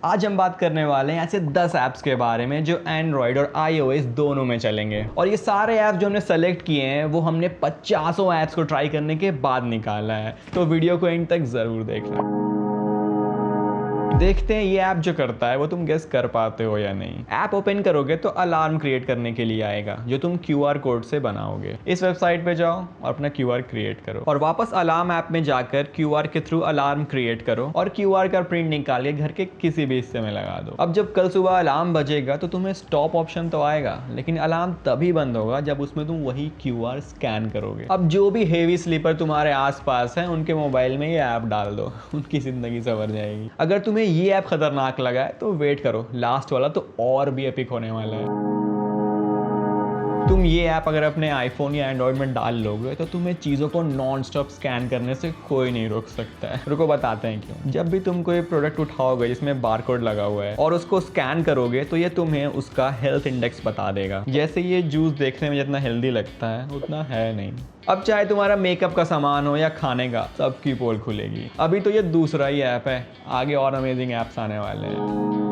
आज हम बात करने वाले हैं ऐसे 10 ऐप्स के बारे में जो एंड्रॉयड और iOS दोनों में चलेंगे। और ये सारे ऐप्स जो हमने सेलेक्ट किए हैं वो हमने 50 ऐप्स को ट्राई करने के बाद निकाला है, तो वीडियो को एंड तक ज़रूर देखना। देखते हैं ये ऐप जो करता है वो तुम गेस कर पाते हो या नहीं। ऐप ओपन करोगे तो अलार्म क्रिएट करने के लिए आएगा जो तुम QR कोड से बनाओगे। इस वेबसाइट पे जाओ और अपना QR क्रिएट करो और वापस अलार्म ऐप में जाकर QR के थ्रू अलार्म क्रिएट करो और QR का प्रिंट निकाल के घर के किसी भी हिस्से में लगा दो। अब जब कल सुबह अलार्म बजेगा तो तुम्हें स्टॉप ऑप्शन तो आएगा, लेकिन अलार्म तभी बंद होगा जब उसमें तुम वही QR स्कैन करोगे। अब जो भी हेवी स्लीपर तुम्हारे आसपास हैं उनके मोबाइल में ये ऐप डाल दो, उनकी जिंदगी संवर जाएगी। अगर तुम्हें ये ऐप खतरनाक लगा है तो वेट करो, लास्ट वाला तो और भी एपिक होने वाला है। तुम ये ऐप अगर अपने आईफोन या एंड्रॉयड में डाल लोगे तो तुम्हें चीज़ों को नॉन स्टॉप स्कैन करने से कोई नहीं रोक सकता है। रुको बताते हैं क्यों। जब भी तुम कोई प्रोडक्ट उठाओगे जिसमें बारकोड लगा हुआ है और उसको स्कैन करोगे तो ये तुम्हें उसका हेल्थ इंडेक्स बता देगा। जैसे ये जूस देखने में जितना हेल्दी लगता है उतना है नहीं। अब चाहे तुम्हारा मेकअप का सामान हो या खाने का, सबकी पोल खुलेगी। अभी तो ये दूसरा ही ऐप है, आगे और अमेजिंग ऐप्स आने वाले हैं।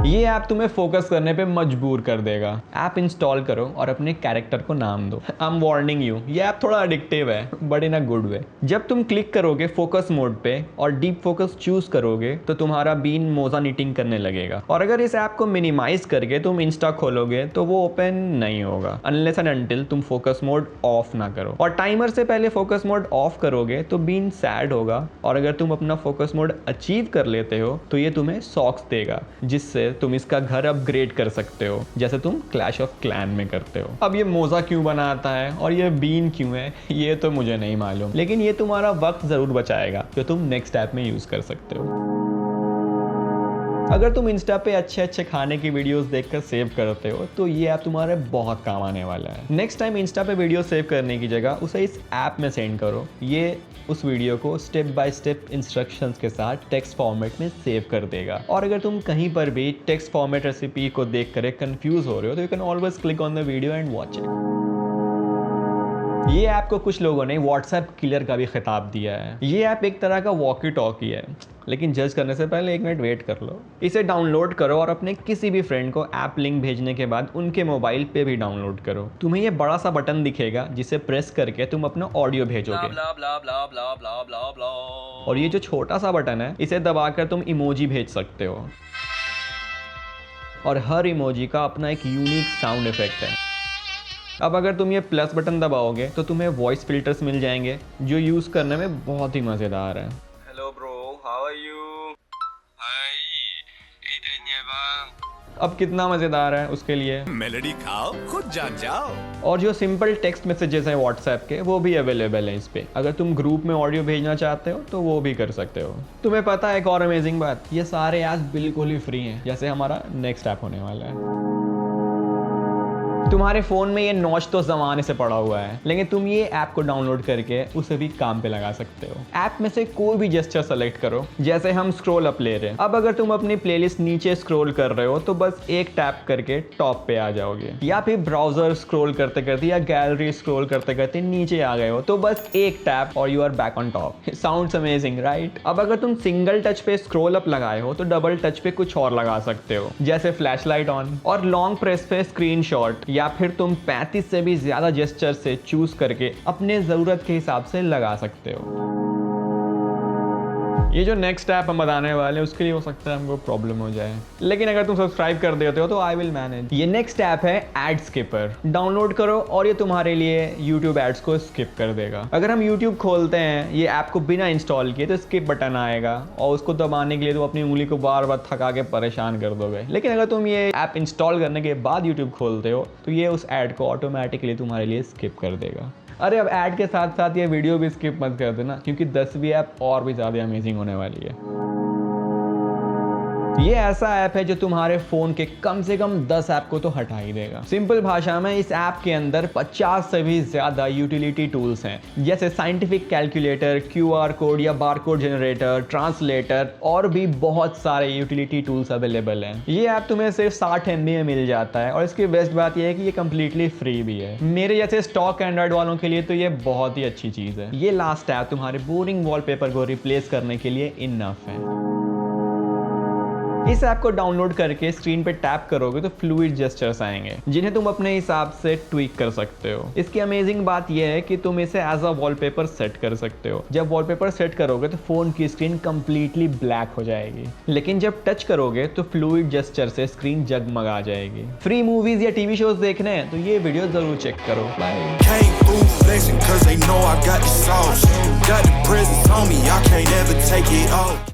ये ऐप तुम्हें फोकस करने पे मजबूर कर देगा। ऐप इंस्टॉल करो और अपने कैरेक्टर को नाम दो। आई एम वार्निंग यू, ये ऐप थोड़ा एडिक्टिव है but in a good way. जब तुम क्लिक करोगे फोकस मोड पे और डीप फोकस चूज करोगे तो तुम्हारा बीन मोजा नीटिंग करने लगेगा। और अगर इस ऐप को मिनिमाइज करके तुम इंस्टा खोलोगे तो वो ओपन नहीं होगा अनलेस एंड अनटिल तुम फोकस मोड ऑफ ना करो। और टाइमर से पहले फोकस मोड ऑफ करोगे तो बीन सैड होगा। और अगर तुम अपना फोकस मोड अचीव कर लेते हो तो ये तुम्हें सॉक्स देगा, जिससे तुम इसका घर अपग्रेड कर सकते हो, जैसे तुम क्लैश ऑफ क्लैन में करते हो। अब ये मोजा क्यों बनाता है और ये बीन क्यों है ये तो मुझे नहीं मालूम, लेकिन ये तुम्हारा वक्त जरूर बचाएगा जो तुम नेक्स्ट ऐप में यूज कर सकते हो। अगर तुम इंस्टा पे अच्छे खाने की वीडियोस देखकर सेव करते हो तो ये ऐप तुम्हारे बहुत काम आने वाला है। नेक्स्ट टाइम इंस्टा पे वीडियो सेव करने की जगह उसे इस ऐप में सेंड करो। ये उस वीडियो को स्टेप बाय स्टेप इंस्ट्रक्शंस के साथ टेक्स्ट फॉर्मेट में सेव कर देगा। और अगर तुम कहीं पर भी टेक्स्ट फॉर्मेट रेसिपी को देख कर कंफ्यूज हो रहे हो तो you can always click on the video and watch it. ये ऐप को कुछ लोगों ने व्हाट्सएप किलर का भी खिताब दिया है। ये ऐप एक तरह का वॉकी टॉकी है, लेकिन जज करने से पहले 1 मिनट वेट कर लो। इसे डाउनलोड करो और अपने किसी भी फ्रेंड को ऐप लिंक भेजने के बाद उनके मोबाइल पे भी डाउनलोड करो। तुम्हें ये बड़ा सा बटन दिखेगा जिसे प्रेस करके तुम अपना ऑडियो भेजोगे। और ये जो छोटा सा बटन है इसे दबाकर तुम इमोजी भेज सकते हो। और हर इमोजी का अपना एक यूनिक साउंड इफेक्ट है। अब अगर तुम ये प्लस बटन दबाओगे तो तुम्हें वॉइस फिल्टर्स मिल जाएंगे जो यूज करने में बहुत ही मजेदार है। Hello bro, how are you? Hi, अब कितना मजेदार है उसके लिए मेलोडी खाओ खुद जान जाओ। और जो सिंपल टेक्स्ट मैसेजेस हैं व्हाट्सएप के वो भी अवेलेबल हैं इस पे। अगर तुम ग्रुप में ऑडियो भेजना चाहते हो तो वो भी कर सकते हो। तुम्हें पता है एक और अमेजिंग बात, ये सारे ऐप्स बिल्कुल ही फ्री हैं, जैसे हमारा नेक्स्ट ऐप होने वाला है। तुम्हारे फोन में ये नॉच तो जमाने से पड़ा हुआ है, लेकिन तुम ये ऐप को डाउनलोड करके उसे भी काम पे लगा सकते हो। ऐप में से कोई भी जेस्चर सेलेक्ट करो, जैसे हम स्क्रॉल अप ले रहे हैं। अब अगर तुम अपनी प्लेलिस्ट नीचे स्क्रॉल कर रहे हो तो बस एक टैप करके टॉप पे आ जाओगे, या फिर ब्राउजर स्क्रॉल करते करते या गैलरी स्क्रॉल करते करते नीचे आ गए हो तो बस एक टैप और you are back on top. Sounds amazing right? अब अगर तुम सिंगल टच पे स्क्रॉल अप लगाए हो तो डबल टच पे कुछ और लगा सकते हो, जैसे फ्लैशलाइट ऑन। और लॉन्ग प्रेस पे स्क्रीनशॉट, या फिर तुम 35 से भी ज्यादा जेस्चर से चूज करके अपने जरूरत के हिसाब से लगा सकते हो। ये जो नेक्स्ट ऐप हम बताने वाले हैं उसके लिए हो सकता है हमको प्रॉब्लम हो जाए, लेकिन अगर तुम सब्सक्राइब कर देते हो तो आई विल मैनेज। ये नेक्स्ट ऐप है एड स्किपर। डाउनलोड करो और ये तुम्हारे लिए YouTube एड्स को स्किप कर देगा। अगर हम YouTube खोलते हैं ये ऐप को बिना इंस्टॉल किए तो स्किप बटन आएगा और उसको दबाने के लिए तुम अपनी उंगली को बार बार थका के परेशान कर दोगे। लेकिन अगर तुम ये ऐप इंस्टॉल करने के बाद YouTube खोलते हो तो ये उस ऐड को ऑटोमेटिकली तुम्हारे लिए स्किप कर देगा। अरे अब ऐड के साथ साथ ये वीडियो भी स्किप मत कर देना, क्योंकि 10वीं ऐप और भी ज़्यादा अमेजिंग होने वाली है। ये ऐसा ऐप है जो तुम्हारे फोन के कम से कम 10 ऐप को तो हटा ही देगा। सिंपल भाषा में इस ऐप के अंदर 50 से भी ज्यादा यूटिलिटी टूल्स हैं, जैसे साइंटिफिक कैलकुलेटर, QR कोड या बारकोड जनरेटर, ट्रांसलेटर और भी बहुत सारे यूटिलिटी टूल्स अवेलेबल हैं। ये ऐप तुम्हें सिर्फ 60 MB में मिल जाता है और इसकी बेस्ट बात यह है कि ये कम्प्लीटली फ्री भी है। मेरे जैसे स्टॉक एंड्रॉइड वालों के लिए तो ये बहुत ही अच्छी चीज है। ये लास्ट ऐप तुम्हारे बोरिंग वॉलपेपर को रिप्लेस करने के लिए इनफ है। इस ऐप को डाउनलोड करके स्क्रीन पे टैप करोगे तो फ्लूइड जेस्चर्स आएंगे जिन्हें तुम अपने हिसाब से ट्वीक कर सकते हो। इसकी अमेजिंग बात यह है कि तुम इसे एज अ वॉलपेपर सेट कर सकते हो। जब वॉलपेपर सेट करोगे तो फोन की स्क्रीन कंप्लीटली ब्लैक हो जाएगी, लेकिन जब टच करोगे तो फ्लूइड जेस्चर से स्क्रीन जगमगा जाएगी। फ्री मूवीज या टीवी शोज देखने हैं तो ये वीडियो जरूर चेक करो। Bye. Can't fool flexing 'cause they know I got the sauce. Got the presents on me, I can't ever take it off.